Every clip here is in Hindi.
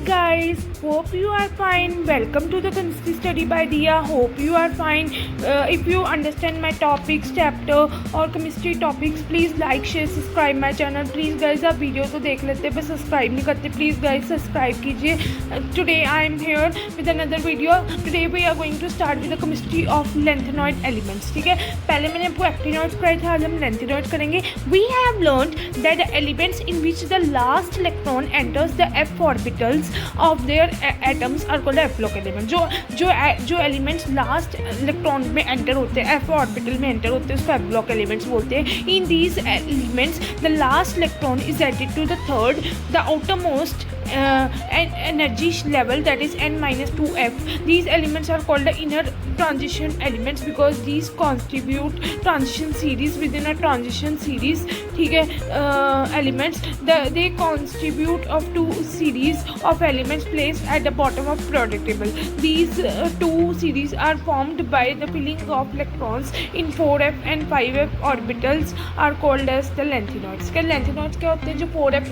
guys, hope you are fine. Welcome to the chemistry study by Dia. Hope you are fine. If you understand my topics, chapter और chemistry topics, please like, share, subscribe my channel. Please guys, आप वीडियो तो देख लेते हैं, बस सब्सक्राइब नहीं करते. Please guys, सब्सक्राइब कीजिए. Today I am here with another video. Today we are going to start with the chemistry of lanthanoid elements. ठीक है, पहले मैंने आपको actinoids कराया था, आज हम lanthanoids करेंगे. We have learned that the elements in which the last electron enters the f orbitals of their atoms are called f block element. जो एलिमेंट्स लास्ट इलेक्ट्रॉन में एंटर होते हैं, f ऑर्बिटल में एंटर होते हैं, उसको f block elements बोलते हैं. In these elements the last electron is added to the third, the outermost energy level, that is n-2f. These elements are called the inner transition elements because these constitute transition series within a transition series. ठीक है, elements they constitute of two series of elements placed at the bottom of periodic table. These two series are formed by the filling of electrons in 4f and 5f orbitals are called as the lanthanoids. क्या lanthanoids क्या होते हैं? जो 4f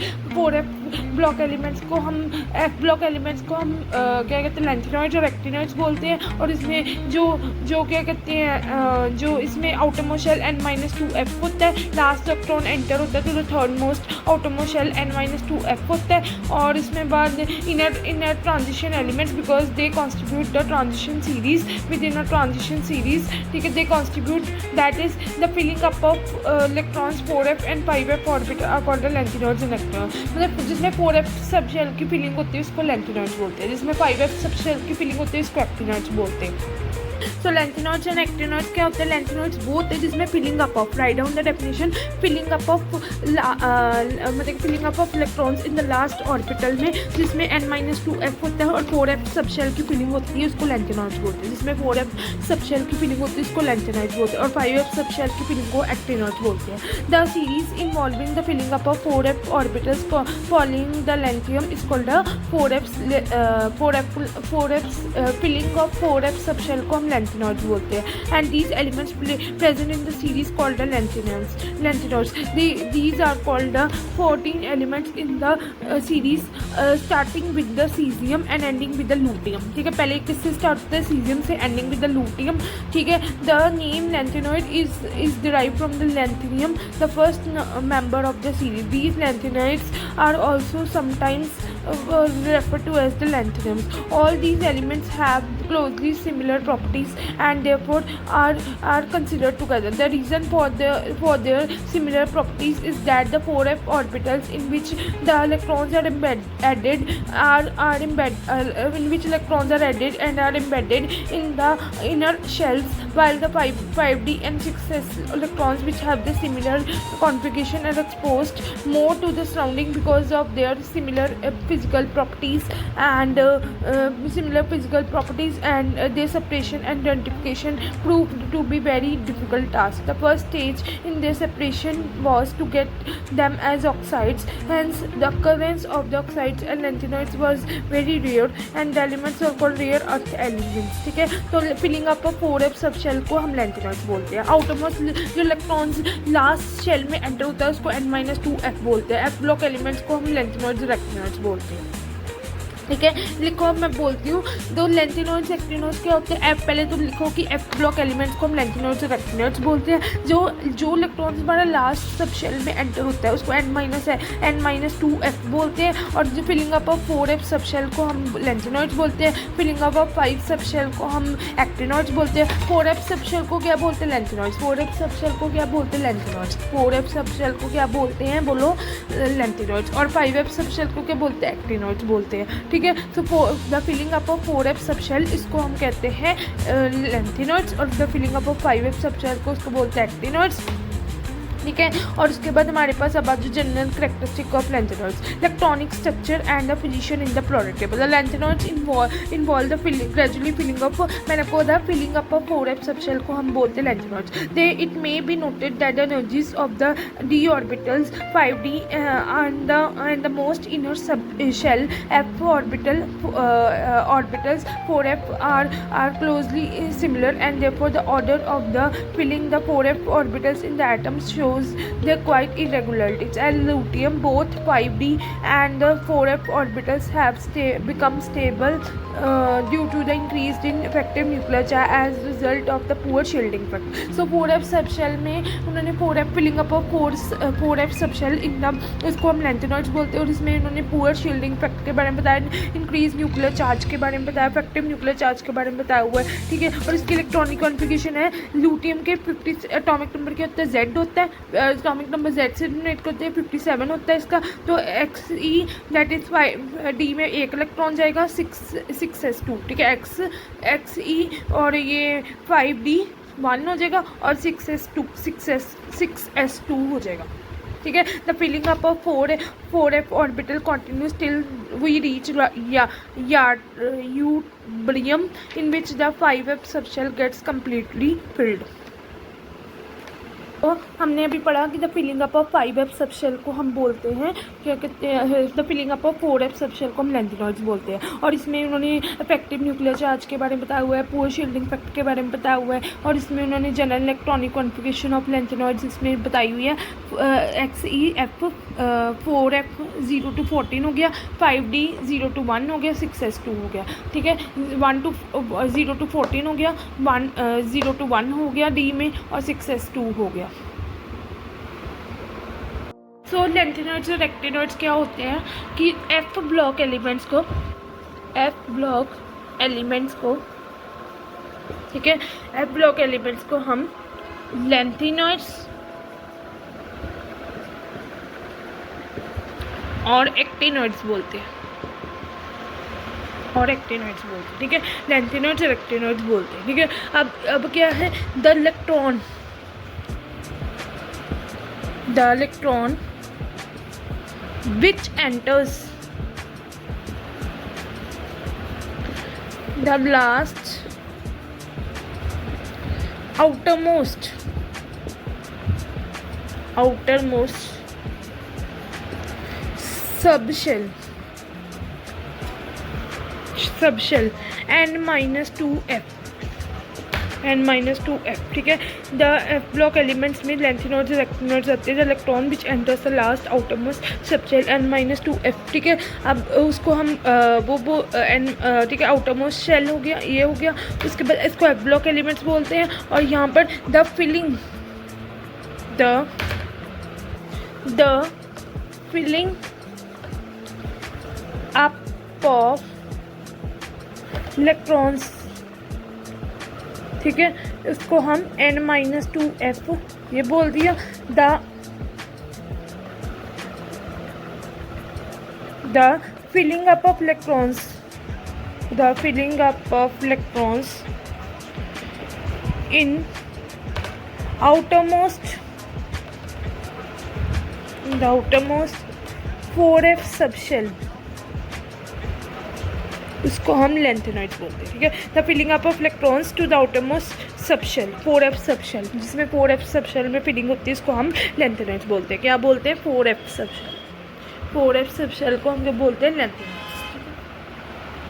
ब्लॉक एलिमेंट्स को हम f ब्लॉक एलिमेंट्स को हम क्या कहते हैं, लैंथेनॉइड्स और एक्टिनॉइड्स बोलते हैं. और इसमें जो क्या कहते हैं, जो इसमें आउटरमोस्ट शेल n-2f होता है, लास्ट इलेक्ट्रॉन एंटर होता है तो the third most outermost shell n-2f होता है. और इसमें बाद inner transition elements because they constitute the transition series with in a transition series. ठीक है, they constitute that is the filling up of electrons 4f and 5f orbital are called the lanthanoids and actinoids. मतलब जिसमें 4f सब शेल की फिलिंग होती है उसको लैंथेनॉइड्स बोलते हैं, जिसमें 5f सब शेल की फिलिंग होती है उसको एक्टिनॉइड्स बोलते हैं. सो लैंथेनॉइड्स एंड एक्टिनॉइड्स क्या होते हैं? लैंथेनॉइड्स वो होते हैं जिसमें filling up of, write down the definition, filling up of मतलब filling up of electrons in the last orbital में, जिसमें n-2f होता है और 4f सब शेल की फिलिंग होती है उसको लैंथेनॉइड्स बोलते हैं. जिसमें 4f सब शेल की फिलिंग होती है उसको लैंथेनॉइड्स बोलते हैं और 5f सब शेल की फिलिंग को एक्टिनॉइड्स बोलते हैं. The series involving the filling up of 4f orbitals following the lanthanum is called the 4f filling of 4f subshell को हम लैंथेनॉइड्स बोलते हैं. And these elements present in the series called the lanthanoids. These are called the 14 elements in the series starting with the caesium and ending with the lutetium. ठीक है, पहले किससे स्टार्ट होता है? सीजियम से, एंडिंग विद द लूटियम. ठीक है, the name lanthanoid is derived from the lanthanum, the first member of the series. These lanthanoids are also sometimes referred to as the lanthaniums. All these elements have closely similar properties and therefore are considered together. The reason for their similar properties is that the 4f orbitals in which the electrons are added in which electrons are added and are embedded in the inner shells, while the 5d and 6s electrons which have the similar configuration are exposed more to the surrounding because of their similar physical properties and their separation and identification proved to be very difficult task. The first stage in their separation was to get them as oxides, hence the occurrence of the oxides and lanthanoids was very rare and the elements are called rare earth elements. ठीक है, तो filling up of 4f subshell को हम लैंथेनॉइड्स बोलते हैं. आउटरमोस्ट जो इलेक्ट्रॉन्स लास्ट शेल में एंटर होता है उसको n-2f बोलते हैं. f ब्लॉक एलिमेंट्स को हम लैंथेनॉइड्स और एक्टिनॉइड्स बोलते हैं. ठीक है, लिखो, अब मैं बोलती हूँ. दो लैंथेनॉइड्स एक्टिनॉइड्स क्या होते हैं? f पहले तुम लिखो कि f ब्लॉक एलिमेंट्स को हम लैंथेनॉइड्स और एक्टिनॉइड्स बोलते हैं. जो इलेक्ट्रॉन्स हमारा लास्ट सब शेल में एंटर होता है उसको n-2f बोलते हैं. और जो filling up of 4f subshell को हम लैंथेनॉइड्स बोलते हैं. फिलिंग अप ऑफ 5 सब शेल को हम एक्टिनॉइड्स बोलते हैं. 4f सब शेल को क्या बोलते हैं? लैंथेनॉइड्स. 4f सब शेल को क्या बोलते हैं? लैंथेनॉइड्स. 4f सब शेल को क्या बोलते हैं? बोलो, लैंथेनॉइड्स. और 5f सब शेल को क्या बोलते हैं? एक्टिनॉइड्स बोलते हैं. ठीक है, तो the filling up of 4f सब शेल इसको हम कहते हैं लैंथेनॉइड्स और the filling up of 5f सब शेल को उसको बोलते हैं एक्टिनॉइड्स. ठीक है, और उसके बाद हमारे पास अब जो general characteristic of lanthanoids, electronic structure and the position in the periodic table. The lanthanoids involve the gradually filling up. मैंने आपको बताया filling up of 4f subshell को हम बोलते हैं lanthanoids. It may be noted that the energies of the d orbitals 5d and the most inner shell f orbitals 4f are closely similar and therefore the order of the filling the 4f orbitals in the atoms show shows the quite irregularities. And lutetium, both 5d and the 4f orbitals have become stable due to the increased in effective nuclear charge as result of the poor shielding effect. So 4f subshell में उन्होंने 4f filling up of 4f subshell in the, इसको हम लैंथेनॉइड्स बोलते हैं, और इसमें उन्होंने पुअर शील्डिंग इफेक्ट के बारे में बताया, इंक्रीज न्यूक्लियर चार्ज के बारे में बताया, इफेक्टिव न्यूक्लियर चार्ज के बारे में बताया हुआ है, ठीक है। और इसकी इलेक्ट्रॉनिक कॉन्फ़िगरेशन है, लूटियम के 50 एटॉमिक नंबर क्या होता है, जेड होता है, एटॉमिक नंबर जेड से डोनेट करते हैं, 57 होता है इसका। तो XE दैट इज 5d में एक इलेक्ट्रॉन जाएगा, 6s2, ठीक है, XE और ये 5d 1 हो जाएगा और 6s2 हो जाएगा, ठीक है। The filling up of 4f orbital continues till we reach ytterbium in which the 5f subshell gets completely filled. तो हमने अभी पढ़ा कि the filling up of 5f subshell को हम बोलते हैं, क्या कहते हैं, the filling up of 4f subshell को हम लैंथेनॉइड्स बोलते हैं। और इसमें उन्होंने इफेक्टिव न्यूक्लियर चार्ज के बारे में बताया हुआ है, पुअर शील्डिंग इफेक्ट के बारे में बताया हुआ है, और इसमें उन्होंने general electronic configuration of lanthanoids इसमें बताई हुई है। XEF 4f 0 to 14 हो गया, 5d 0 to 1 हो गया, 6s2 हो गया, ठीक है। 0 to 14 हो गया, 0 to 1 हो गया d में, और 6s2 हो गया। सो लैंथेनॉइड्स और एक्टिनॉइड्स क्या होते हैं कि f ब्लॉक एलिमेंट्स को ठीक है, f ब्लॉक एलिमेंट्स को हम लैंथेनॉइड्स और एक्टिनॉइड्स बोलते हैं, ठीक है, लैंथेनॉइड्स और एक्टिनॉइड्स बोलते हैं, ठीक है। अब क्या है, the electron which enters the last outermost subshell n-2f, ठीक है। द f ब्लॉक एलिमेंट्स में लैंथेनॉइड्स और एक्टिनॉइड्स आते हैं, the electron which enters the last outermost subshell n-2f, ठीक है। अब उसको हम ठीक है, आउटरमोस्ट शेल हो गया, ये हो गया। उसके बाद इसको f ब्लॉक एलिमेंट्स बोलते हैं, और यहाँ पर the filling up of electrons, ठीक है, इसको हम n-2f ये बोल दिया। The filling up of electrons in outermost 4f subshell, इसको हम लैंथेनॉइड्स बोलते हैं, ठीक है। The filling up of electrons to the outermost subshell 4f subshell, जिसमें 4f सबशेल में फिलिंग होती है, इसको हम लैंथेनॉइड्स बोलते हैं। क्या बोलते हैं, 4f सबशेल को हम जो बोलते हैं लैंथेनॉइड्स,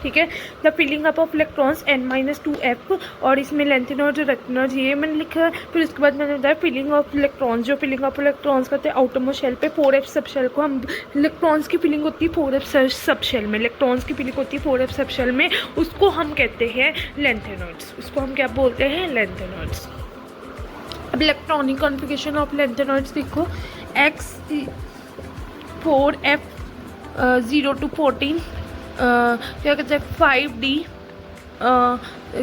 ठीक है। The filling up of electrons n-2f, और इसमें लैंथेनॉइड्स और एक्टिनॉइड्स ये मैंने लिखा है। फिर उसके बाद मैंने बताया फिलिंग ऑफ इलेक्ट्रॉन्स, जो फिलिंग ऑफ इलेक्ट्रॉन्स करते हैं आउटरमोस्ट शेल पे 4f सबशेल को हम, इलेक्ट्रॉन्स की फिलिंग होती है 4f सबशेल में, इलेक्ट्रॉन्स की फिलिंग होती है 4f सबशेल में, उसको हम कहते हैं लैंथेनॉइड्स, उसको हम क्या बोलते हैं, लैंथेनॉइड्स। अब इलेक्ट्रॉनिक कॉन्फ़िगरेशन ऑफ लैंथेनॉइड्स देखो, X4f 0 to 14, क्या कहते हैं 5d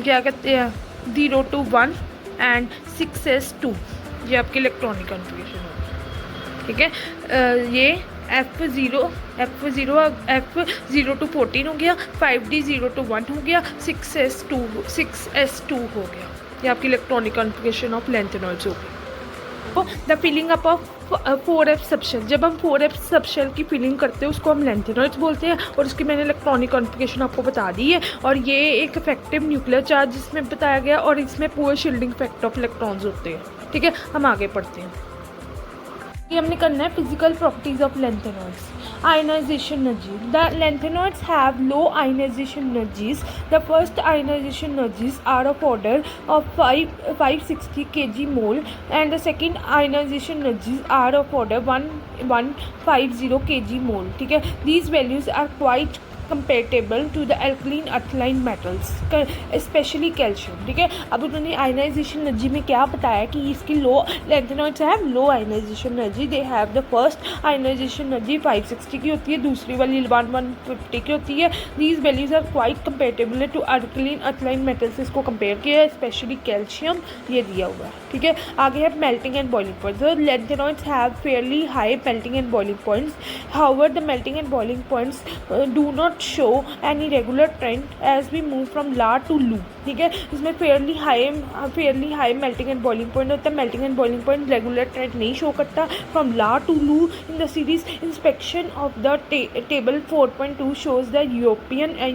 क्या कहते हैं 0 to 1 एंड 6s2, ये आपकी इलेक्ट्रॉनिक कॉन्फ़िगरेशन होगी, ठीक है। ये F0 to 14 हो गया, 5d 0 to 1 हो गया, 6s2 हो गया, ये आपकी इलेक्ट्रॉनिक कॉन्फ़िगरेशन ऑफ लैंथेनॉइड्स होगी। The filling up of 4f subshell, जब हम 4f सबशेल की फिलिंग करते हैं उसको हम लैंथेनॉइड्स बोलते हैं, और उसकी मैंने इलेक्ट्रॉनिक कॉन्फ़िगरेशन आपको बता दी है। और ये एक इफेक्टिव न्यूक्लियर चार्ज इसमें बताया गया, और इसमें poor shielding effect of electrons होते हैं, ठीक है। हम आगे पढ़ते हैं। ये हमने करना है physical properties of lanthanoids. Ionization energy. The lanthanoids have low ionization energies. The first ionization energies are of order of 560 kg/mole, and the second ionization energies are of order 1150 kg/mole. ठीक है, these values are quite compatible to the alkaline earth line metals, especially calcium. ठीक है, अब उन्होंने आयनाइजेशन एनर्जी में क्या बताया कि इसकी low lanthanoids have low ionization energy. They have the first ionisation energy 560 की होती है, दूसरी वाली 1150 की होती है. These values are quite compatible to alkaline earth line metals. इसको कंपेयर किया है, स्पेशली कैल्शियम ये दिया हुआ है. ठीक है, आगे है melting and boiling points. The lanthanoids have Fairlie high melting and boiling points. However the melting and boiling points do not show any regular trend as we move from La to Lu. ठीक है, इसमें fairly high melting and boiling point होता है. Melting and boiling point regular trend नहीं शो करता. From La to Lu in the series inspection of the table 4.2 shows the European and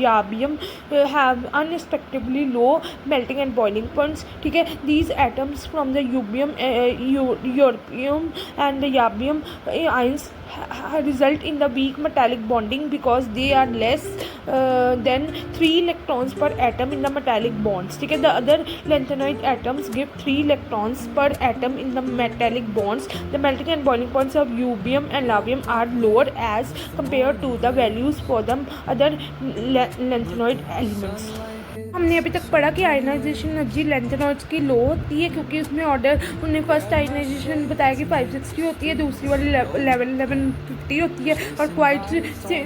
ytterbium have unexpectedly low melting and boiling points. ठीक है, these atoms from the europium and the ytterbium ions result in the weak metallic bonding because they are less than 3 electrons per atom in the metallic bonds. ठीक है, the other lanthanoid atoms give 3 electrons per atom in the metallic bonds. The melting and boiling points of yttrium and lavium are lower as compared to the values for the other lanthanoid elements. हमने अभी तक पढ़ा कि आयनाइजेशन एनर्जी लैंथेनॉइड्स की लो होती है क्योंकि उसमें ऑर्डर उन्हें फर्स्ट आयनाइजेशन बताया कि 560 होती है, दूसरी वाली 1150 होती है और क्वाइट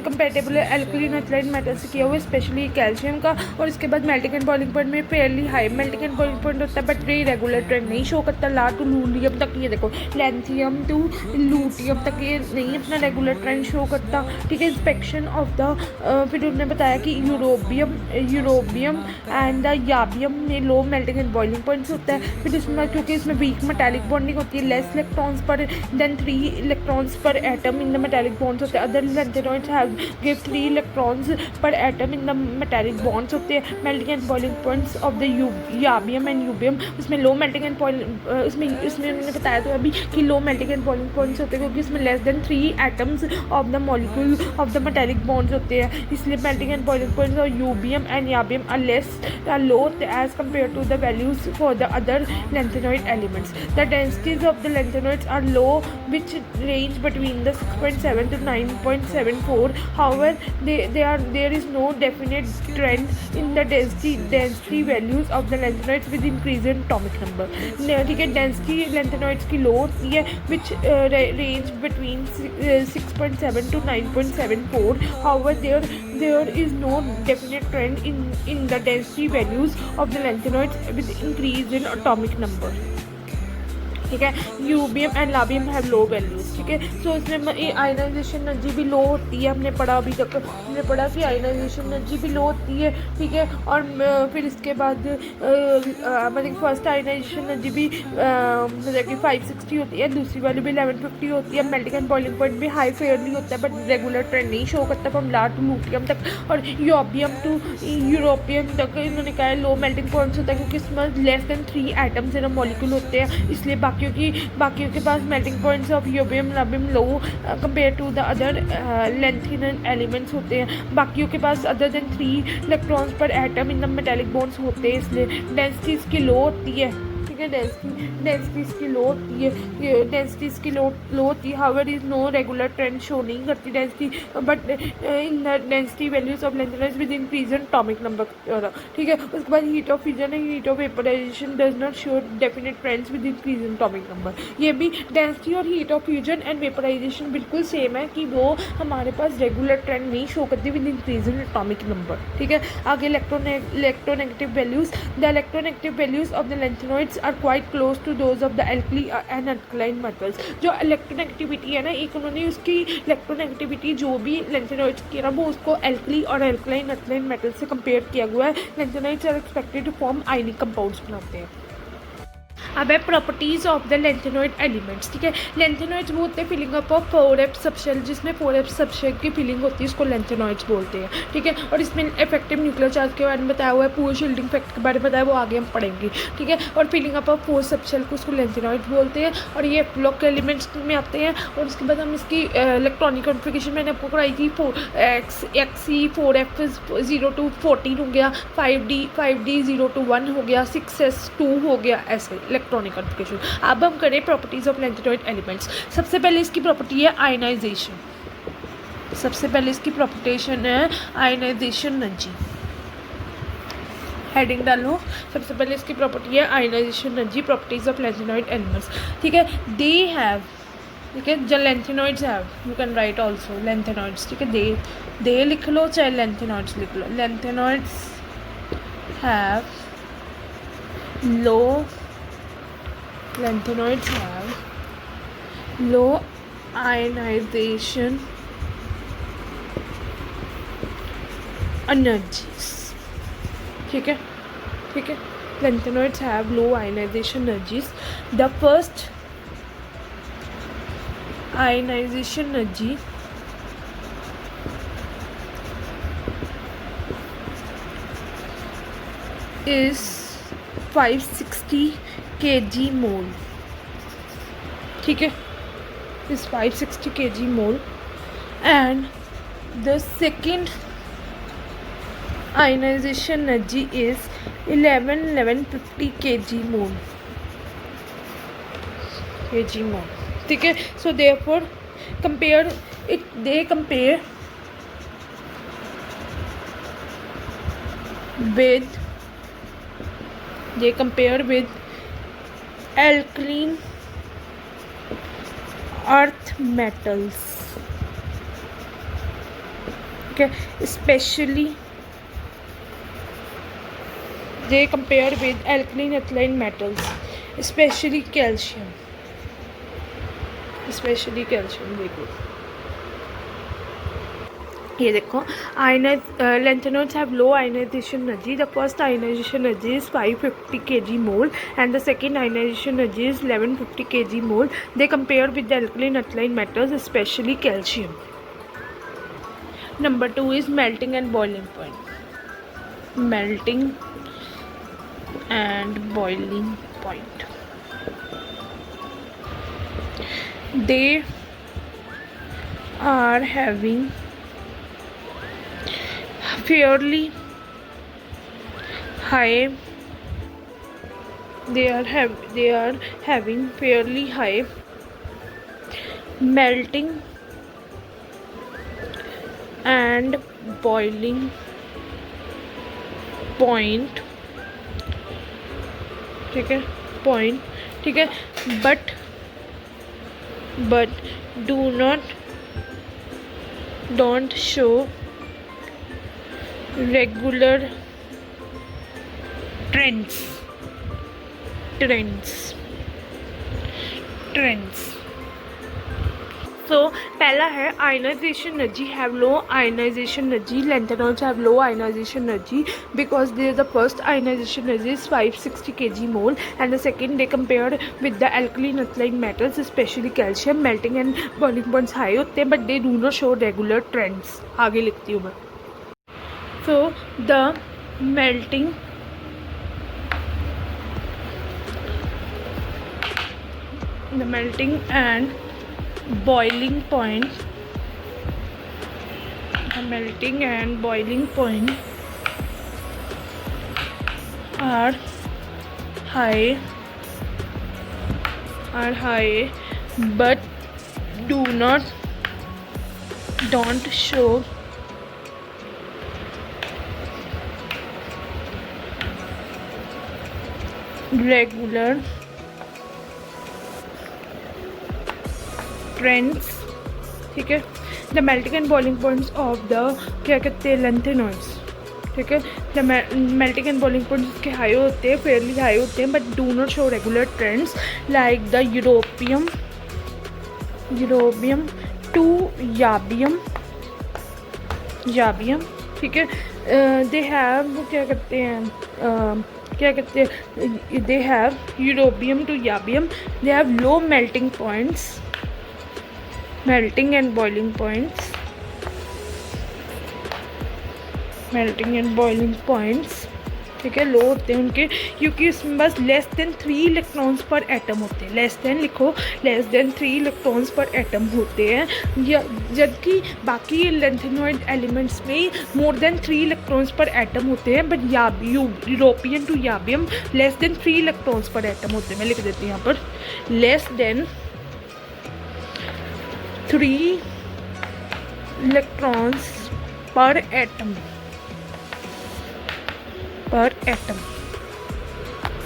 कंपेटेबल एल्कलीन अर्थलाइन मेटल से किया हुआ है, स्पेशली कैल्शियम का. और इसके बाद मेल्टिंग एंड बॉइलिंग पॉइंट में Fairlie high melting and boiling point होता है, बट ये रेगुलर ट्रेंड नहीं शो करता. ला टू लूलियम तक ये देखो, लैंथियम टू लूटियम तक ये नहीं अपना रेगुलर ट्रेंड शो करता. ठीक है, इंस्पेक्शन ऑफ द फिर उन्होंने बताया कि यूरोबियम एंड द याबियम में लो मेल्टिंग एंड बॉइलिंग पॉइंट्स होता है. फिर इसमें क्योंकि इसमें वीक मेटालिक बॉन्डिंग होती है, less electrons per than 3 electrons per atom in the metallic bonds होते हैं. Other lanthanoids have give 3 electrons per atom in the metallic bonds होते हैं. Melting and boiling points of the ytterbium and europium, उसमें लो मेल्टिंग एंड इसमें उन्होंने बताया तो अभी कि low melting and boiling points होते हैं क्योंकि इसमें less than 3 atoms of the molecule of the metallic bonds होते हैं, इसलिए melting and boiling points of europium and ytterbium are low as compared to the values for the other lanthanoid elements. The densities of the lanthanoids are low, which range between the 6.7 to 9.74. However, there is no definite trend in the density values of the lanthanoids with increase in atomic number. ठीक है, density lanthanoids की low होती है, which range between 6.7 to 9.74. However, there is no definite trend in the density values of the lanthanoids with increase in atomic number. ठीक है, यूबियम एंड लाबियम हैव लो वैल्यूज. ठीक है, सो इसमें आयनाइजेशन एनर्जी भी लो होती है. हमने पढ़ा अभी तक हमने पढ़ा कि आयनाइजेशन एनर्जी भी लो होती है. ठीक है, और फिर इसके बाद मतलब फर्स्ट आयनाइजेशन एनर्जी भी मतलब कि 560 होती है, दूसरी वाली भी 1150 होती है. मेल्टिंग एंड बॉइलिंग पॉइंट भी हाई फेयरली होता है बट रेगुलर ट्रेंड नहीं शो करता फ्रॉम ला टू लूटियम तक. और योबियम टू यूरोपियम तक इन्होंने कहा है लो मेल्टिंग पॉइंट्स होता है क्योंकि इसमें less than 3 atoms in molecule होते हैं, इसलिए बाकियों के पास melting points of europium ytterbium low compare to the other lanthanoid elements होते हैं. बाकियों के पास other than 3 electrons per atom in the metallic bonds होते हैं, इसलिए डेंसिटी इसकी लो होती है. ठीक है, डेंसिटीज की लो होती है, डेंसिटीज की लो होती है. However is no regular trend show नहीं करती density, but in the density values of lanthanoids with increase in atomic number. ठीक है, उसके बाद heat of fusion and heat of vaporization does not show definite trends with increase in atomic number. ये भी डेंसिटी और heat of fusion and vaporization बिल्कुल सेम है कि वो हमारे पास रेगुलर ट्रेंड नहीं शो करती with increase in atomic number. ठीक है, आगे electronegative values. The electronegative values of the lanthanoids are quite close to those of the alkali and alkaline metals. जो इलेक्ट्रोनेगेटिविटी है ना, एक उन्होंने उसकी इलेक्ट्रोनेगेटिविटी जो भी लैंथेनॉइड्स की ना वो उसको एल्कली और एल्कलाइन अल्कलाइन मेटल से कंपेयर किया हुआ है. Lanthanoids are expected to form ionic compounds बनाते हैं. अब है properties of the lanthanoid elements, ठीक है। लेंथेनॉइड्स वो होते हैं filling up of 4f subshell, जिसमें 4f सबशेल की फिलिंग होती है, इसको लेंथेनॉइड्स बोलते हैं, ठीक है। और इसमें इफेक्टिव न्यूक्लियर चार्ज के बारे में बताया हुआ है, पूरे शील्डिंग इफेक्ट के बारे में बताया, वो आगे हम पढ़ेंगे, ठीक है। और फिलिंग अप ऑफ 4 सबशेल को उसको लेंथेनॉइड्स बोलते हैं, और ये ब्लॉक के एलिमेंट्स में आते हैं। और उसके बाद हम इसकी इलेक्ट्रॉनिक कॉन्फ़िगरेशन मैंने आपको कराई थी, 4xc 4f 0 to 14 हो गया, 5d 0 to 1 हो गया, 6s 2 हो गया, ऐसे इलेक्ट्रॉनिक कॉन्फ़िगरेशन। अब हम करें प्रॉपर्टीज़ ऑफ लेंथेनॉइड एलिमेंट्स। सबसे पहले इसकी प्रॉपर्टी है आयनाइजेशन। सबसे पहले इसकी प्रॉपर्टेशन है आयनाइजेशन एनर्जी। हेडिंग डालो। सबसे पहले इसकी प्रॉपर्टी है ionisation energy, properties of lanthanoid elements, ठीक है। दे हैव, ठीक है, जो lanthanoids have, you can write also lanthanoids, ठीक है। दे लिख लो चाहे लेंथेनॉइड्स लिख लो। Lanthanoids have low, lanthanoids have low ionization energies, ठीक है, ठीक है। lanthanoids have low ionization energies. The first ionization energy is 560 kg mole, ठीक है, is 560 kg mole. And the second ionization energy is 1150 kg mole, ठीक है। So therefore compare it, they compare with alkaline earth metals, okay, especially they compare with alkaline metals, especially calcium, देखो ये देखो, lanthanoids have low ionization energy. The first ionization energy is 550 kg mole and the second ionization energy is 1150 kg mole. They compare with the alkaline metals, especially calcium. Number 2 is melting and boiling point. Melting and boiling point. They are having fairly high, they are having fairly high melting and boiling point, ठीक है, point, ठीक है, but don't show regular trends. So पहला है ionization energy, have low ionization energy. Lanthanoids have low ionization energy because the first ionization energy is 560 kg mole and the second they compared with the alkaline metals, especially calcium. Melting and boiling points high होते हैं but they do not show regular trends. आगे लिखती हूँ मैं. So the melting and boiling point are high but don't show regular trends, ठीक है. The melting and boiling points of the क्या कहते हैं लैंथेनॉइड्स, ठीक है. The melting and boiling points इसके हाई होते हैं, फेयरली हाई होते हैं, but do not show regular trends like the europium to ytterbium, ठीक है. दे हैव क्या कहते हैं क्या कहते हैं, they have europium to ytterbium, they have low melting points, melting and boiling points, melting and boiling points, ठीक है, लो होते हैं उनके, क्योंकि उसमें बस less than 3 electrons per atom होते हैं। लेस देन लिखो, less than 3 electrons per atom होते हैं, या जबकि बाकी लैंथेनॉइड एलिमेंट्स में more than 3 electrons per atom होते हैं। But European to ytterbium less than 3 electrons per atom होते हैं। मैं लिख देती हूँ यहाँ पर, less than 3 electrons per atom, पर एटम,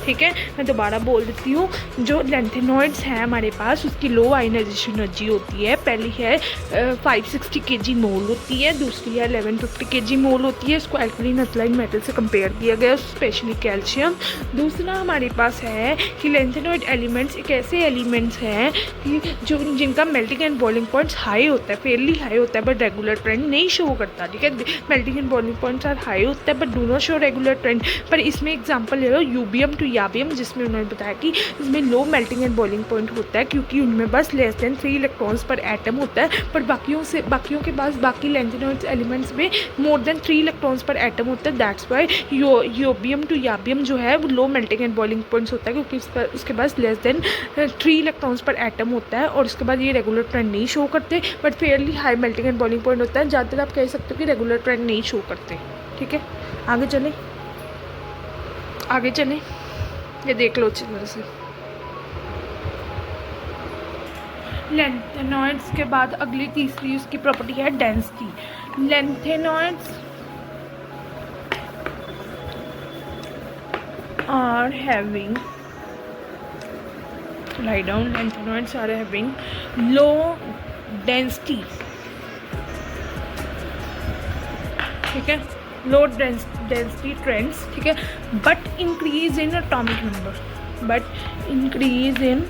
ठीक है। मैं दोबारा बोल देती हूँ, जो लैंथेनॉइड्स हैं हमारे पास, उसकी लो आयनाइजेशन एनर्जी होती है। पहली है 560 kg मोल होती है, दूसरी है 1150 kg मोल होती है। इसको एल्कलीन अल्कलाइन मेटल से कंपेयर किया गया, स्पेशली कैल्शियम। दूसरा हमारे पास है कि लैंथेनॉइड एलिमेंट्स एक ऐसे एलिमेंट्स हैं कि जो जिनका melting and boiling points high होता है, फेयरली हाई होता है, बट रेगुलर ट्रेंड नहीं शो करता, ठीक है। Melting and boiling points are high होता है but do not show regular trend. पर इसमें एग्जाम्पल ले लो यूबियम टू याबियम, जिसमें उन्होंने बताया कि इसमें लो मेल्टिंग एंड बॉइलिंग पॉइंट होता है, क्योंकि उनमें बस less than 3 electrons per atom होता है। पर बाकियों के पास, बाकी लैंथेनॉइड्स एलिमेंट्स में more than 3 electrons per atom होता है। दैट्स वाई यूबियम टू याबियम जो है वो लो मेल्टिंग एंड बॉइलिंग पॉइंट्स होता है, क्योंकि उसके पास less than 3 electrons per atom होता है। और उसके बाद ये रेगुलर ट्रेंड नहीं शो करते, but Fairlie high melting and boiling point होता है। ज़्यादातर आप कह सकते हो कि रेगुलर ट्रेंड नहीं शो करते, ठीक है। आगे चलें, आगे चलें, ये देख लो अच्छी तरह से। लैंथेनॉइड्स के बाद अगली तीसरी उसकी प्रॉपर्टी है density. Lanthanoids are having, right down, lanthanoids are having low density, ठीक है, लो डेंसिटी ट्रेंड्स, ठीक है, but increase in atomic number, but increase in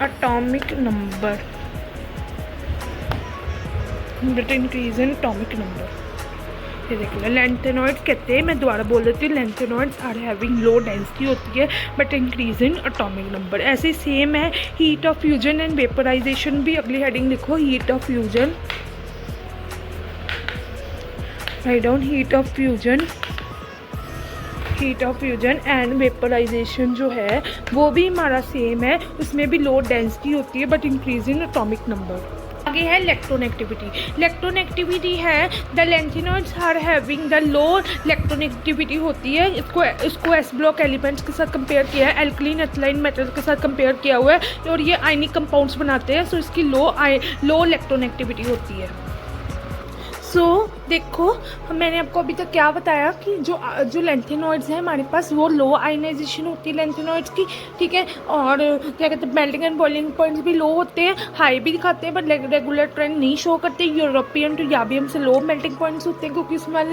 atomic number, but increase in atomic number. ये देख लो, लैंथेनॉइड्स कहते हैं, मैं दोबारा बोल देती हूँ, lanthanoids are having low density होती है but increase in atomic number. ऐसे ही सेम है heat of fusion and vaporization भी। अगली हेडिंग लिखो, heat of fusion, right down, heat of fusion, heat of fusion and vaporization जो है वो भी हमारा सेम है, उसमें भी लो डेंसिटी होती है but increase in atomic number. आगे है इलेक्ट्रोनेगेटिविटी। इलेक्ट्रोनेगेटिविटी है the lanthanoids are having the low electronegativity होती है। इसको एस ब्लॉक एलिमेंट्स के साथ कंपेयर किया है, एल्कलीन अल्कलाइन मेटल के साथ कंपेयर किया हुआ है, और ये आयनिक कंपाउंड्स बनाते हैं, सो इसकी लो इलेक्ट्रोनेगेटिविटी होती है। सो देखो, मैंने आपको अभी तक क्या बताया कि जो लैंथेनॉइड्स हैं हमारे पास वो लो आयनाइजेशन होती है लैंथेनॉइड्स की, ठीक है। और क्या कहते हैं, मेल्टिंग एंड बॉइलिंग पॉइंट्स भी लो होते हैं, हाई भी दिखाते हैं बट रेगुलर ट्रेंड नहीं शो करते। यूरोपियन टू याबियम से लो मेल्टिंग पॉइंट्स होते हैं, क्योंकि उसमें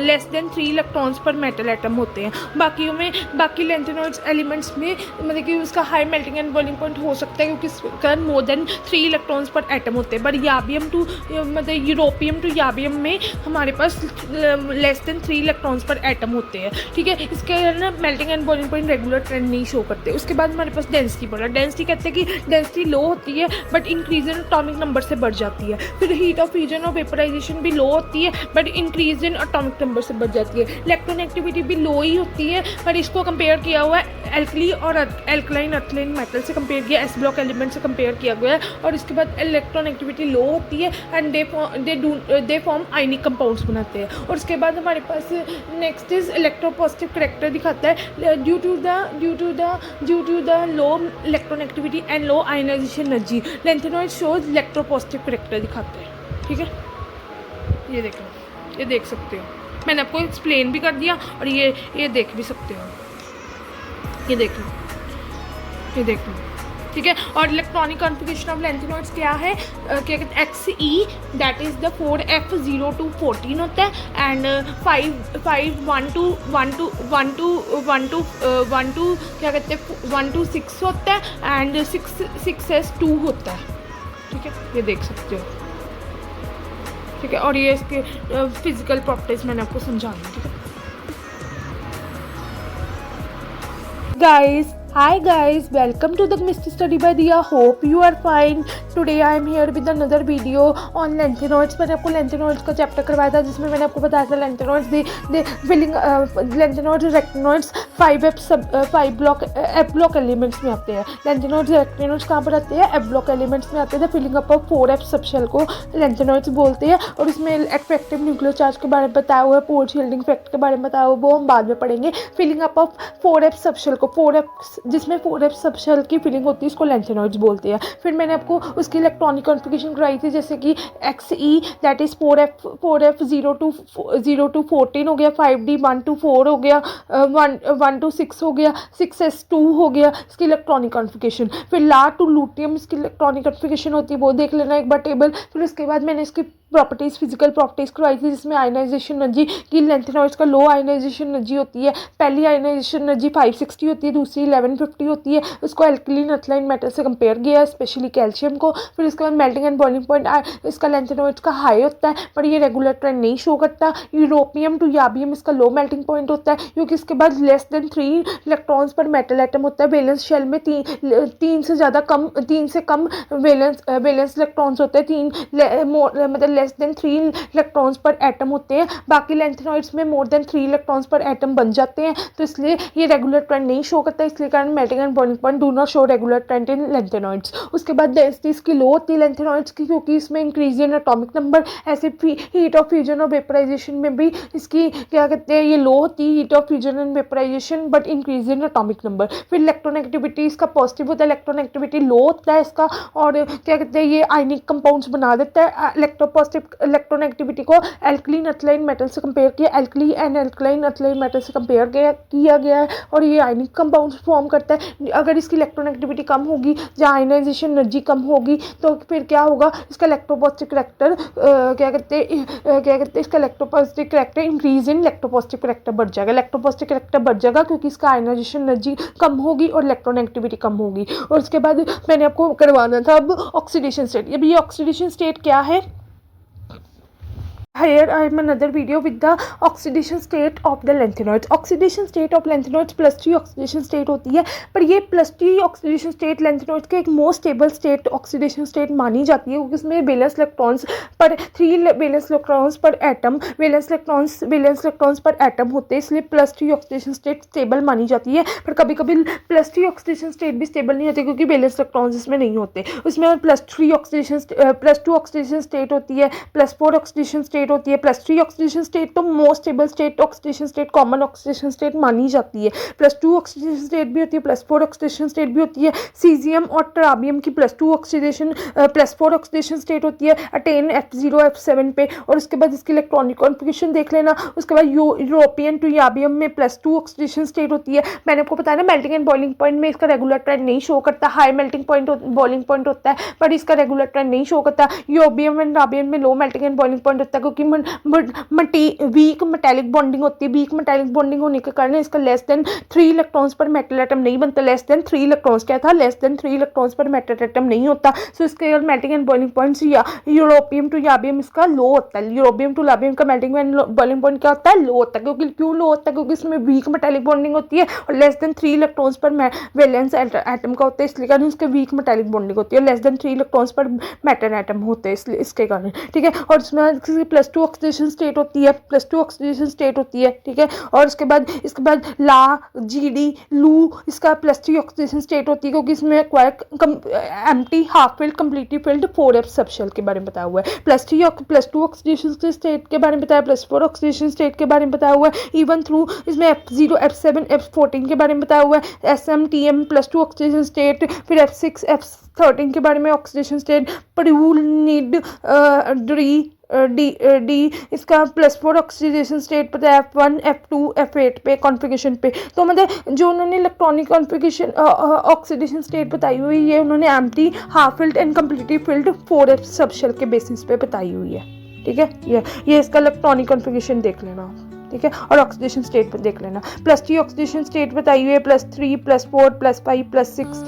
लेस देन 3 इलेक्ट्रॉन्स पर मेटल एटम होते हैं। बाकी लैंथेनॉइड्स एलिमेंट्स में मतलब कि उसका high melting and boiling point हो सकता है, क्योंकि इसका मोर देन 3 इलेक्ट्रॉन्स पर एटम होते हैं। बट याबियम टू मतलब यूरोपियम टू याबियम में हमारे पास less than 3 electrons per atom होते हैं, ठीक है। इसके ना melting and boiling point regular trend नहीं शो करते। उसके बाद हमारे पास डेंसिटी पड़ा। डेंसिटी कहते हैं कि डेंसिटी लो होती है but increase in atomic number से बढ़ जाती है। फिर हीट ऑफ फ्यूजन और वेपराइजेशन भी लो होती है but increase in atomic number से बढ़ जाती है। इलेक्ट्रोनेगेटिविटी भी लो ही होती है, पर इसको कंपेयर किया हुआ है एल्कली और एल्कलाइन अल्कलाइन मेटल से कंपेयर किया, एस ब्लॉक एलिमेंट से कंपेयर किया गया है। और इसके बाद इलेक्ट्रोनेगेटिविटी लो होती है and they form ionic compounds बनाते हैं। और उसके बाद हमारे पास नेक्स्ट इज इलेक्ट्रोपॉजिटिव करेक्टर दिखाता है due to the low electronegativity and low ionization energy. Lanthanoid shows electropositive character दिखाता है, ठीक है। ये देख लो, ये देख सकते हो, मैंने आपको एक्सप्लेन भी कर दिया और ये देख भी सकते हो, ये देख लो, ये देख लो, ठीक है। और इलेक्ट्रॉनिक कॉन्फ़िगरेशन ऑफ लैंथेनॉइड्स क्या है, क्या कहते हैं, XE that is the 4F0214 होता है एंड 512 क्या कहते हैं 126 होता है एंड 6S2 होता है, ठीक है। ये देख सकते हो, ठीक है, और ये इसके फिजिकल प्रॉपर्टीज़ मैंने आपको समझाना, ठीक है guys. Hi guys, welcome to the chemistry study by Diya. Hope you are fine. Today I am here with another video on lantanoids. मैंने आपको lantanoids का चैप्टर करवाया था जिसमें मैंने आपको बताया था lantanoids the filling lantanoids rectanoids 5 block F block elements में आते हैं. lantanoids rectanoids कहाँ पर आते हैं? F block elements में आते हैं. Filling up of 4F subshell को lantanoids बोलते हैं और इसमें इफेक्टिव न्यूक्लियर चार्ज के बारे में बताया हुआ है, पोर शील्डिंग इफेक्ट के बारे में बताया हुआ, वो हम बाद में पढ़ेंगे. Filling up of 4F subshell को 4F जिसमें 4F सबशेल की फिलिंग होती है इसको लैंथेनॉइड्स बोलते हैं. फिर मैंने आपको उसकी इलेक्ट्रॉनिक कॉन्फ़िगरेशन कराई थी, जैसे कि XE that is 4F 0 to 14 हो गया, 5D 1 to 4 हो गया, 1 to 6 हो गया, 6S2 हो गया इसकी इलेक्ट्रॉनिक कॉन्फ़िगरेशन. फिर ला टू लूटियम इसकी इलेक्ट्रॉनिक कॉन्फ़िगरेशन होती है, वो देख लेना एक बार टेबल. फिर उसके बाद मैंने इसकी प्रॉपर्टीज़ फिजिकल प्रॉपर्टीज़ करवाई थी जिसमें आयनाइजेशन एनर्जी की लैंथेनॉइड्स का लो आयनाइजेशन एनर्जी होती है. पहली आयनाइजेशन एनर्जी 560 होती है, दूसरी 1150 होती है. उसको एल्कलीन अल्कलाइन मेटल से कंपेयर किया है, स्पेशली कैल्शियम को. फिर उसके बाद मेल्टिंग एंड बॉइलिंग पॉइंट इसका लैंथेनॉइड्स का हाई होता है पर ये रेगुलर ट्रेंड नहीं शो करता. यूरोपियम टू याबियम इसका लो मेल्टिंग पॉइंट होता है क्योंकि इसके बाद लेस देन 3 इलेक्ट्रॉन्स पर मेटल एटम होता है. वैलेंस शेल में तीन से कम वैलेंस इलेक्ट्रॉन्स होते हैं. मतलब less than 3 electrons per atom होते हैं. बाकी लैंथेनॉइड्स में more than 3 electrons per atom बन जाते हैं, तो इसलिए ये रेगुलर ट्रेंड नहीं शो करता. इसलिए कारण melting and boiling point do not show regular trend in lanthanoids. उसके बाद डेंसिटी इसकी लो होती है लैंथेनॉइड्स की क्योंकि इसमें इंक्रीज इन एटॉमिक नंबर. ऐसे हीट ऑफ फ्यूजन और वेपराइजेशन में भी इसकी क्या कहते हैं ये लो होती है, heat of fusion and vaporization, but increase in atomic number. फिर इलेक्ट्रोनेगेटिविटी इसका पॉजिटिव होता है, इलेक्ट्रोनेगेटिविटी लो होता है इसका, और क्या कहते हैं ये आयनिक कंपाउंड्स बना देता है. इलेक्ट्रोनेगेटिविटी को एल्कलीन अल्कलाइन मेटल से कंपेयर किया, alkali and alkaline alkaline metal से कंपेयर किया गया है और ये आयनिक कंपाउंड्स फॉर्म करता है. अगर इसकी इलेक्ट्रोनेगेटिविटी कम होगी या आयनाइजेशन एनर्जी कम होगी तो फिर क्या होगा, इसका इलेक्ट्रोपॉजिटिव करैक्टर क्या कहते हैं इसका electropositive character increase in electropositive character बढ़ जाएगा. इलेक्ट्रोपॉजिटिव करैक्टर बढ़ जाएगा क्योंकि इसका आयनाइजेशन एनर्जी कम होगी और इलेक्ट्रोनेगेटिविटी कम होगी. और उसके बाद मैंने आपको करवाना था अब ऑक्सीडेशन स्टेट. अब ये ऑक्सीडेशन स्टेट क्या है? Here I am another video with the oxidation state of the lanthanoids. Oxidation state of lanthanoids +3 oxidation state होती है, पर ये +3 oxidation state lanthanoids के एक most stable state oxidation state मानी जाती है क्योंकि इसमें वैलेंस इलेक्ट्रॉन्स पर 3 valence electrons per atom valence electrons per atom होते हैं, इसलिए +3 ऑक्सीडेशन स्टेट स्टेबल मानी जाती है. पर कभी कभी +3 ऑक्सीडेशन स्टेट भी स्टेबल नहीं होती क्योंकि वैलेंस इलेक्ट्रॉन्स इसमें नहीं होते. उसमें +2 ऑक्सीडेशन स्टेट होती है, +4 ऑक्सीडेशन स्टेट होती है. +3 ऑक्सीडेशन स्टेट तो most stable state oxidation state common oxidation state मानी जाती है. +2 ऑक्सीडेशन स्टेट भी होती है, +4 ऑक्सीडेशन स्टेट भी होती है. सीजियम और टराबियम की +4 ऑक्सीडेशन स्टेट होती है अटेन F0 F7 पे. और उसके बाद इसकी इलेक्ट्रॉनिक कॉन्फ़िगरेशन देख लेना. उसके बाद यूरोपियन टू याबियम में +2 ऑक्सीडेशन स्टेट होती है. मैंने आपको बताया ना मेल्टिंग एंड बॉइलिंग पॉइंट में इसका रेगुलर ट्रेंड नहीं शो करता. High melting point boiling point होता है पर इसका रेगुलर ट्रेंड नहीं शो करता. यूरोबियम एंड राबियम में लो मेल्टिंग एंड बॉइलिंग पॉइंट होता है क्योंकि वीक मेटालिक बॉन्डिंग होती है. वीक मेटालिक बॉन्डिंग होने के कारण इसका लेस देन 3 इलेक्ट्रॉन्स पर मेटल एटम नहीं बनता. लेस देन 3 इलेक्ट्रॉन्स क्या था? लेस देन 3 इलेक्ट्रॉन्स पर मेटल एटम नहीं होता. सो इसके मेल्टिंग एंड बॉइलिंग पॉइंट्स या यूरोपियम टू याबियम इसका लो होता है. यूरोपियम टू याबियम का मेल्टिंग एंड बॉइलिंग पॉइंट क्या होता है? लो होता है. क्यों लो होता है? क्योंकि इसमें वीक मेटालिक बॉन्डिंग होती है और लेस देन 3 इलेक्ट्रॉन्स पर वैलेंस एटम का होता है, इसलिए कारण इसके वीक मेटालिक बॉन्डिंग होती है. लेस देन 3 इलेक्ट्रॉन्स पर मेटल एटम होते हैं इसलिए इसके कारण. ठीक है, और इसमें +2 ऑक्सीडेशन स्टेट होती है, +2 ऑक्सीडेशन स्टेट होती है. ठीक है, और इसके बाद ला GD लू इसका +3 ऑक्सीडेशन स्टेट होती है क्योंकि इसमें empty half filled completely filled 4F subshell के बारे में बताया हुआ है. +2 ऑक्सीडेशन स्टेट के बारे में बताया, +4 ऑक्सीडेशन स्टेट के बारे में बताया हुआ है. इवन थ्रू इसमें F0 F7 F14 के बारे में बताया हुआ है. SMTM +2 ऑक्सीडेशन स्टेट, फिर F6 F13 के बारे में ऑक्सीडेशन स्टेट. प्रूल नीड डी इसका +4 ऑक्सीडेशन स्टेट पता है F1 F2 F8 पे कॉन्फ़िगरेशन पे. तो मतलब जो उन्होंने इलेक्ट्रॉनिक कॉन्फ़िगरेशन ऑक्सीडेशन स्टेट बताई हुई है उन्होंने empty half filled and completely field 4F subshell के बेसिस पे बताई हुई है. ठीक है, ये इसका इलेक्ट्रॉनिक कॉन्फ़िगरेशन देख लेना. ठीक है, और ऑक्सीडेशन स्टेट पर देख लेना. +3 ऑक्सीडेशन स्टेट बताई हुई है, +3 +4 +5 +6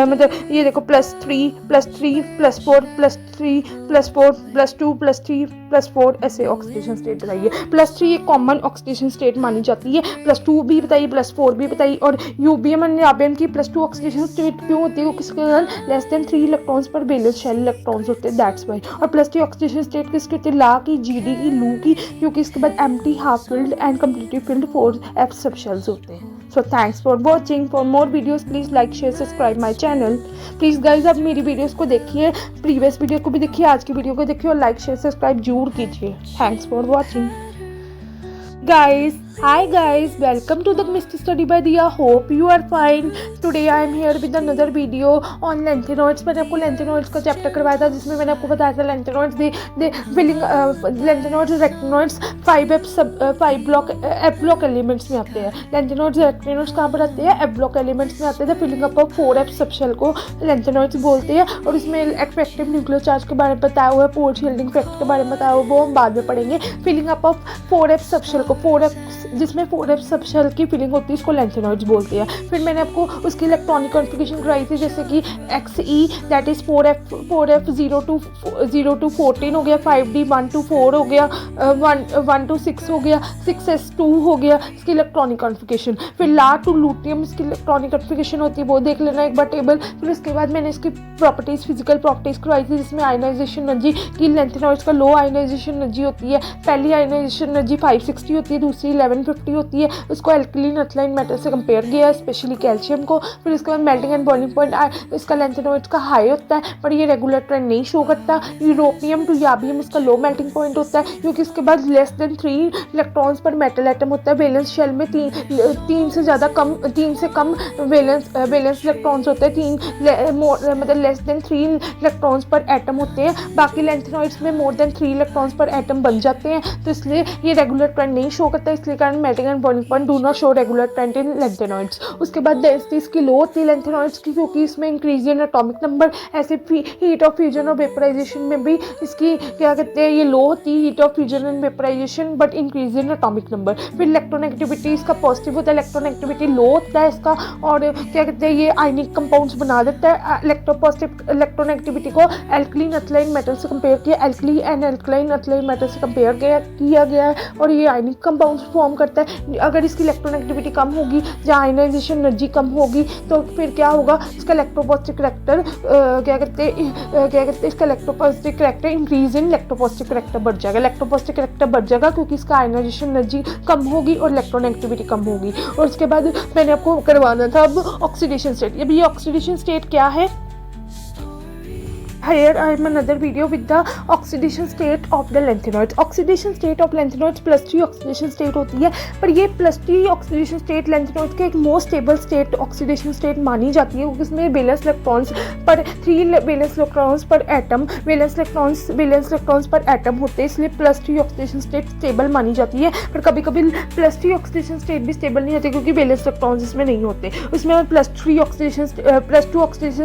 मतलब ये देखो +3 +4 +3 +4 +2 +3 +4 ऐसे ऑक्सीडेशन स्टेट बताइए। +3 एक कॉमन ऑक्सीडेशन स्टेट मानी जाती है। +2 भी बताइए, +4 भी बताइए। और यूबियम एंड नियाबियम की +2 ऑक्सीडेशन स्टेट क्यों होती है? किसके कारण लेस देन 3 इलेक्ट्रॉन्स पर वैलेंस शेल इलेक्ट्रॉन्स होते हैं, दैट्स वाई। और +3 ऑक्सीडेशन स्टेट किसकी होती है? ला की, जीडी की, लू की, क्योंकि इसके बाद empty, half filled and completely filled 4f subshells होते हैं। So thanks for watching. For more videos please like share subscribe my channel. Please guys आप मेरी वीडियोस को देखिए, प्रीवियस वीडियो को भी देखिए, आज की वीडियो को देखिए और लाइक शेयर सब्सक्राइब जरूर कीजिए। Thanks for watching guys. Hi guys, welcome to the Chemistry Study by Diya. Hope you are fine. Today I am here with another video on lantanoids. मैंने आपको lantanoids का चैप्टर करवाया था जिसमें मैंने आपको बताया था lantanoids the filling lantanoids rectanoids 5 block F block elements में आते हैं। lantanoids rectanoids कहाँ पर आते हैं? F block elements में आते हैं। Filling up of 4f subshell को lantanoids बोलते हैं। और इसमें इफेक्टिव न्यूक्लियर चार्ज के बारे में बताया हुआ है, पोर्ट शील्डिंग इफेक्ट के बारे में बताया हुआ है, वो हम बाद में पढ़ेंगे। Filling up of 4f subshell को 4f जिसमें 4f सबशेल की फिलिंग होती है इसको lantanoids बोलते हैं। फिर मैंने आपको उसकी इलेक्ट्रॉनिक कॉन्फ़िगरेशन कराई थी, जैसे कि XE that is 4f 0 to 14 हो गया, 5D 1 to 4 हो गया, 1 to 6 हो गया, 6s2 हो गया इसकी इलेक्ट्रॉनिक कॉन्फ़िगरेशन। फिर ला टू लूटियम इसकी इलेक्ट्रॉनिक कॉन्फ़िगरेशन होती है, वो देख लेना एक बार टेबल। फिर उसके बाद मैंने इसकी प्रॉपर्टीज़ फिजिकल प्रॉपर्टीज़ करवाई थी, जिसमें आयनाइजेशन एनर्जी की lantanoids का लो आयनाइजेशन एनर्जी होती है। पहली आयनाइजेशन एनर्जी 560 होती है, दूसरी 1150 होती है। उसको एल्कलीन अल्कलाइन मेटल से कंपेयर किया है, स्पेशली कैल्शियम को। फिर इसके बाद मेल्टिंग एंड बॉइलिंग पॉइंट इसका lantanoids का हाई होता है, पर ये रेगुलर ट्रेंड नहीं शो करता। यूरोपियम टू याबियम इसका लो मेल्टिंग पॉइंट होता है, क्योंकि इसके बाद लेस देन 3 इलेक्ट्रॉन्स पर मेटल एटम होता है। वैलेंस शेल में 3 से कम वैलेंस इलेक्ट्रॉन्स होते हैं, मतलब less than 3 electrons per atom होते हैं। बाकी lantanoids में more than 3 electrons per atom बन जाते हैं, तो इसलिए ये रेगुलर ट्रेंड नहीं शो करता। इसलिए कारण melting and boiling point do not show regular trend in lantanoids। उसके बाद डेंसिटी इसकी लो होती है lantanoids की, क्योंकि इसमें इंक्रीज इन एटॉमिक नंबर। ऐसे हीट ऑफ फ्यूजन और वेपराइजेशन में भी इसकी क्या कहते हैं, ये लो होती है heat of fusion and vaporization, but increase in atomic number. फिर इलेक्ट्रोनेगेटिविटी इसका पॉजिटिव होता है, इलेक्ट्रोनेगेटिविटी लो होता है इसका, और क्या कहते हैं ये आयनिक कंपाउंड्स बना देता है। इलेक्ट्रोनेगेटिविटी को एल्कलीन अल्कलाइन मेटल से कंपेयर किया, alkali and alkaline alkaline metal से कंपेयर किया गया है, और ये आयनिक कंपाउंड्स फॉर्म करता है। अगर इसकी इलेक्ट्रोनेगेटिविटी कम होगी या आयनाइजेशन एनर्जी कम होगी तो फिर क्या होगा, इसका इलेक्ट्रोपॉजिटिव करैक्टर क्या कहते हैं इसका electropositive character increase in electropositive character बढ़ जाएगा। इलेक्ट्रोपॉजिटिव करैक्टर बढ़ जाएगा क्योंकि इसका आयनाइजेशन एनर्जी कम होगी और इलेक्ट्रोनेगेटिविटी कम होगी। और उसके बाद मैंने आपको करवाना था अब ऑक्सीडेशन स्टेट। अब ये ऑक्सीडेशन स्टेट क्या है? Here I am another video with the oxidation state of the lanthanoids. Oxidation state of lanthanoids +3 oxidation state होती है, पर ये +3 oxidation state lanthanoids के एक most stable state oxidation state मानी जाती है, क्योंकि इसमें वैलेंस इलेक्ट्रॉन्स पर 3 valence electrons per atom valence electrons per atom होते हैं, इसलिए +3 ऑक्सीडेशन स्टेट स्टेबल मानी जाती है। पर कभी कभी +3 ऑक्सीडेशन स्टेट भी स्टेबल नहीं होती, क्योंकि वैलेंस इलेक्ट्रॉन्स इसमें नहीं होते। उसमें +2 ऑक्सीडेशन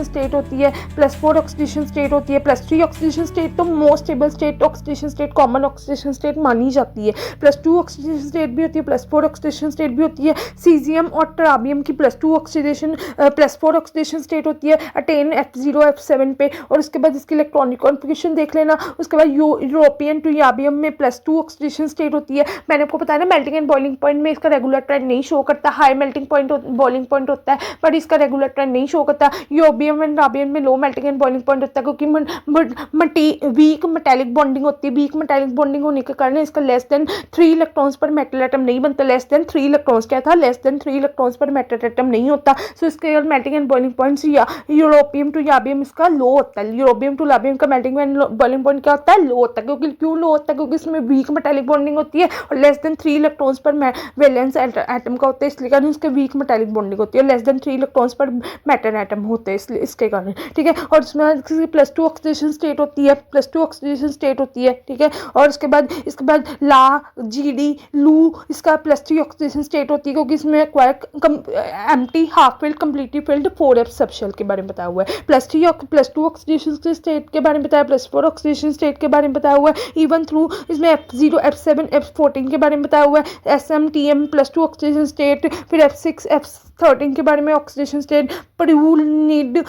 स्टेट होती है, +4 ऑक्सीडेशन स्टेट होती है। +3 ऑक्सीडेशन स्टेट तो most stable state oxidation state common oxidation state मानी जाती है। +2 ऑक्सीडेशन स्टेट भी होती है, +4 ऑक्सीडेशन स्टेट भी होती है। सीजियम और ट्राबियम की +4 ऑक्सीडेशन स्टेट होती है, अटेन F0 F7 पे। और उसके बाद इसकी इलेक्ट्रॉनिक कॉन्फ़िगरेशन देख लेना। उसके बाद यूरोपियन टू याबियम में +2 ऑक्सीडेशन स्टेट होती है। मैंने आपको बताया ना मेल्टिंग एंड बॉइलिंग पॉइंट में इसका रेगुलर ट्रेंड नहीं शो करता, high melting point boiling point होता है, पर इसका रेगुलर ट्रेंड नहीं शो करता। यूरोबियम एंड राबियम में लो मेल्टिंग एंड बॉइलिंग पॉइंट होता है, क्योंकि वीक मेटालिक बॉन्डिंग होती है। वीक मेटालिक बॉन्डिंग होने के कारण इसका लेस देन 3 इलेक्ट्रॉन्स पर मेटल एटम नहीं बनता। लेस देन 3 इलेक्ट्रॉन्स क्या था? लेस देन 3 इलेक्ट्रॉन्स पर मेटल एटम नहीं होता। सो इसके मेल्टिंग एंड बॉइलिंग पॉइंट्स या यूरोपियम टू याबियम इसका लो होता है। यूरोपियम टू याबियम का मेल्टिंग एंड बॉइलिंग पॉइंट क्या होता है? लो होता है। क्यों लो होता है? क्योंकि इसमें वीक मेटालिक बॉन्डिंग होती है और लेस देन 3 इलेक्ट्रॉन्स पर वैलेंस एटम का होता है, इसलिए कारण इसके वीक मेटालिक बॉन्डिंग होती है। लेस देन 3 इलेक्ट्रॉन्स पर मेटल एटम होते हैं, इसलिए इसके कारण, ठीक है। और इसमें +2 ऑक्सीडेशन स्टेट होती है, +2 ऑक्सीडेशन स्टेट होती है, ठीक है। और इसके बाद ला जीडी लू इसका +3 ऑक्सीडेशन स्टेट होती है, क्योंकि इसमें empty half filled completely filled 4f subshell के बारे में बताया हुआ है। +2 ऑक्सीडेशन स्टेट के बारे में बताया, +4 ऑक्सीडेशन स्टेट के बारे में बताया हुआ है। इवन थ्रू इसमें F0 F7 F14 के बारे में बताया हुआ है। SMTM +2 ऑक्सीडेशन स्टेट, फिर F6 F13 के बारे में ऑक्सीडेशन स्टेट, प्रूल निड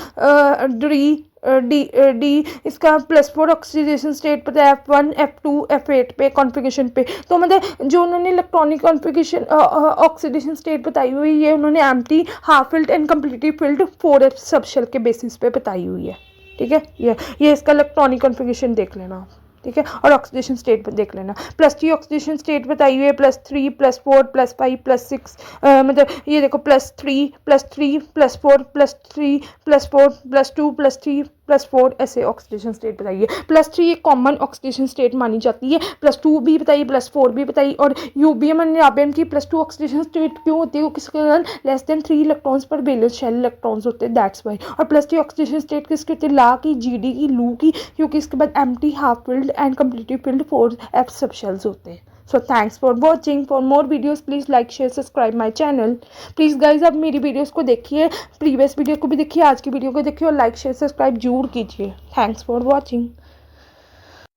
ड्री डी इसका +4 ऑक्सीडेशन स्टेट पता है F1 F2 F8 पे कॉन्फ़िगरेशन पे। तो मतलब जो उन्होंने इलेक्ट्रॉनिक कॉन्फ़िगरेशन ऑक्सीडेशन स्टेट बताई हुई है, उन्होंने empty, half filled and completely field 4f subshell के बेसिस पे बताई हुई है। ठीक है, ये इसका इलेक्ट्रॉनिक कॉन्फ़िगरेशन देख लेना। ठीक है, और ऑक्सीडेशन स्टेट देख लेना। +3 ऑक्सीडेशन स्टेट बताई हुई है, +3 +4 +5 +6 मतलब ये देखो +3 +3 +4 +3 +4 +2 +3 +4 ऐसे ऑक्सीडेशन स्टेट बताइए। +3 एक कॉमन ऑक्सीडेशन स्टेट मानी जाती है, +2 भी बताइए, +4 भी बताइए। और यूबीएम एंड नाबियम की +2 ऑक्सीडेशन स्टेट क्यों होती है? वो किसके कारण लेस देन 3 इलेक्ट्रॉन्स पर वैलेंस शेल इलेक्ट्रॉन्स होते हैं, दैट्स वाई। और +3 ऑक्सीडेशन स्टेट किसकी होती है? ला की, जीडी की, लू की, क्योंकि इसके बाद empty, half filled and completely field 4f subshells होते हैं। So thanks for watching. For more videos please like share subscribe my channel. Please guys आप मेरी वीडियोज़ को देखिए, प्रीवियस वीडियो को भी देखिए, आज की वीडियो को देखिए और लाइक शेयर सब्सक्राइब जरूर कीजिए। Thanks for watching.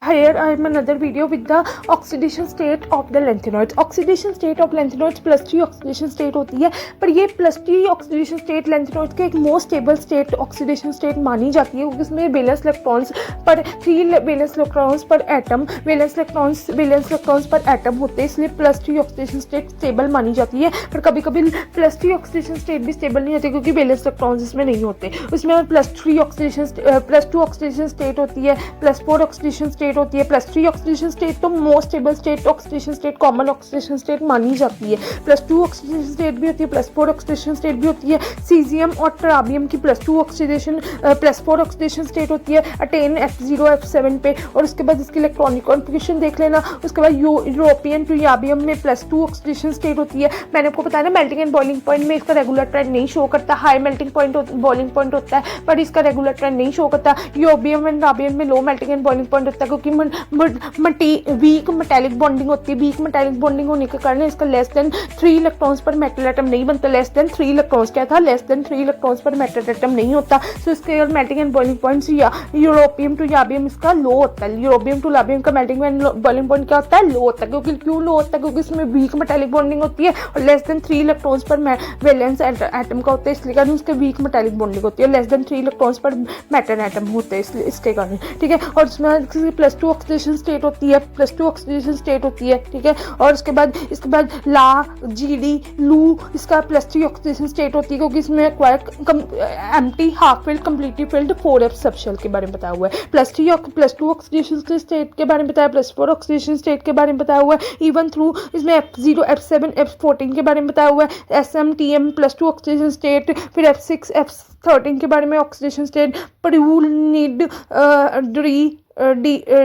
Here I am another video with the oxidation state of the lanthanoids. Oxidation state of lanthanoids +3 oxidation state होती है, पर ये +3 oxidation state lanthanoids के एक most stable state oxidation state मानी जाती है, क्योंकि इसमें वैलेंस इलेक्ट्रॉन्स पर 3 valence electrons per atom valence electrons per atom होते हैं, इसलिए +3 ऑक्सीडेशन स्टेट स्टेबल मानी जाती है। पर कभी कभी +3 ऑक्सीडेशन स्टेट भी स्टेबल नहीं होते, क्योंकि वैलेंस इलेक्ट्रॉन्स इसमें नहीं होते। उसमें +2 ऑक्सीडेशन स्टेट होती है, +4 ऑक्सीडेशन स्टेट होती है। +3 ऑक्सीडेशन स्टेट तो most stable state oxidation state common oxidation state मानी जाती है। +2 ऑक्सीडेशन स्टेट भी होती है, +4 ऑक्सीडेशन स्टेट भी होती है। सीजियम और ट्राबियम की +4 ऑक्सीडेशन स्टेट होती है, अटेन F0 F7 पे। और उसके बाद इसकी इलेक्ट्रॉनिक कॉन्फ़िगरेशन देख लेना। उसके बाद यूरोपियन टू याबियम में +2 ऑक्सीडेशन स्टेट होती है। मैंने आपको बताया ना, मेल्टिंग एंड बॉइलिंग पॉइंट में इसका रेगुलर ट्रेंड नहीं शो करता, high melting point boiling point होता है, पर इसका रेगुलर ट्रेंड नहीं शो करता। यूरोबियम एंड नाबियम में लो मेल्टिंग एंड बॉइलिंग पॉइंट होता है, क्योंकि वीक मेटालिक बॉन्डिंग होती है। वीक मेटालिक बॉन्डिंग होने के कारण इसका लेस देन 3 इलेक्ट्रॉन्स पर मेटल एटम नहीं बनता। लेस देन 3 इलेक्ट्रॉन्स क्या था? लेस देन 3 इलेक्ट्रॉन्स पर मेटल एटम नहीं होता। सो इसके मेल्टिंग एंड बॉइलिंग पॉइंट्स या यूरोपियम टू याबियम इसका लो होता है। यूरोपियम टू लाबियम का मेल्टिंग एंड बॉइलिंग पॉइंट क्या होता है? लो होता है। क्योंकि क्यों लो होता है? क्योंकि इसमें वीक मेटालिक बॉन्डिंग होती है और लेस देन 3 इलेक्ट्रॉन्स पर वैलेंस एटम का होता है, इसलिए कारण उसके वीक मेटालिक बॉन्डिंग होती है। लेस देन 3 इलेक्ट्रॉन्स पर मेटल एटम होते हैं, इसलिए इसके कारण। ठीक है, और इसमें +2 ऑक्सीडेशन स्टेट होती है, +2 ऑक्सीडेशन स्टेट होती है। ठीक है, और इसके बाद ला, जीडी, लू इसका +3 ऑक्सीडेशन स्टेट होती है, क्योंकि इसमें empty, half filled, completely field 4f subshell के बारे में बताया हुआ है। +2 ऑक्सीडेशन स्टेट के बारे में बताया, +4 ऑक्सीडेशन स्टेट के बारे में बताया हुआ है। इवन थ्रू इसमें F0 F7 F14 के बारे में बताया हुआ है। SM TM +2 ऑक्सीडेशन स्टेट, फिर F6 F13 के बारे में ऑक्सीडेशन स्टेट, प्रूल नीड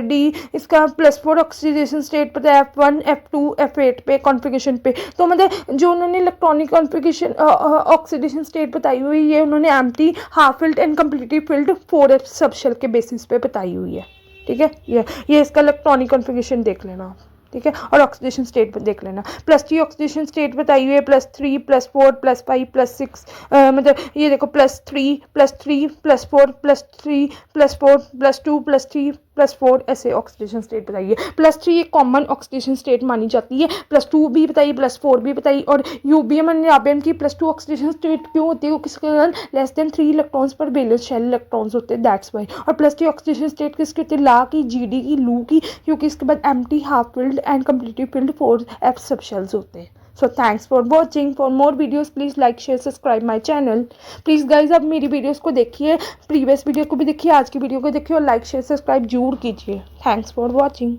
डी इसका +4 ऑक्सीडेशन स्टेट पता है F1 F2 F8 पे कॉन्फ़िगरेशन पे। तो मतलब जो उन्होंने इलेक्ट्रॉनिक कॉन्फ़िगरेशन ऑक्सीडेशन स्टेट बताई हुई है, उन्होंने empty, half filled and completely field 4f subshell के बेसिस पे बताई हुई है। ठीक है, ये इसका इलेक्ट्रॉनिक कॉन्फ़िगरेशन देख लेना। ठीक है, और ऑक्सीडेशन स्टेट देख लेना। +3 ऑक्सीडेशन स्टेट बताई हुई है, +3 +4 +5 +6 मतलब ये देखो +3 +4 +3 +4 +2 +3 +4 ऐसे ऑक्सीडेशन स्टेट बताइए। +3 एक कॉमन ऑक्सीडेशन स्टेट मानी जाती है, +2 भी बताइए, +4 भी बताइए। और यूबीएम एंड नाबियम की +2 ऑक्सीडेशन स्टेट क्यों होती है? वो किसके कारण लेस देन 3 इलेक्ट्रॉन्स पर वैलेंस शेल इलेक्ट्रॉन्स होते हैं, दैट्स वाई। और +3 ऑक्सीडेशन स्टेट किसकी होती है? ला की, जीडी की, लू की, क्योंकि इसके बाद empty, half filled and completely field 4f subshells होते हैं। So thanks for watching. For more videos please like share subscribe my channel. Please guys आप मेरी वीडियोज़ को देखिए, प्रीवियस वीडियो को भी देखिए, आज की वीडियो को देखिए और लाइक शेयर सब्सक्राइब जरूर कीजिए। Thanks for watching.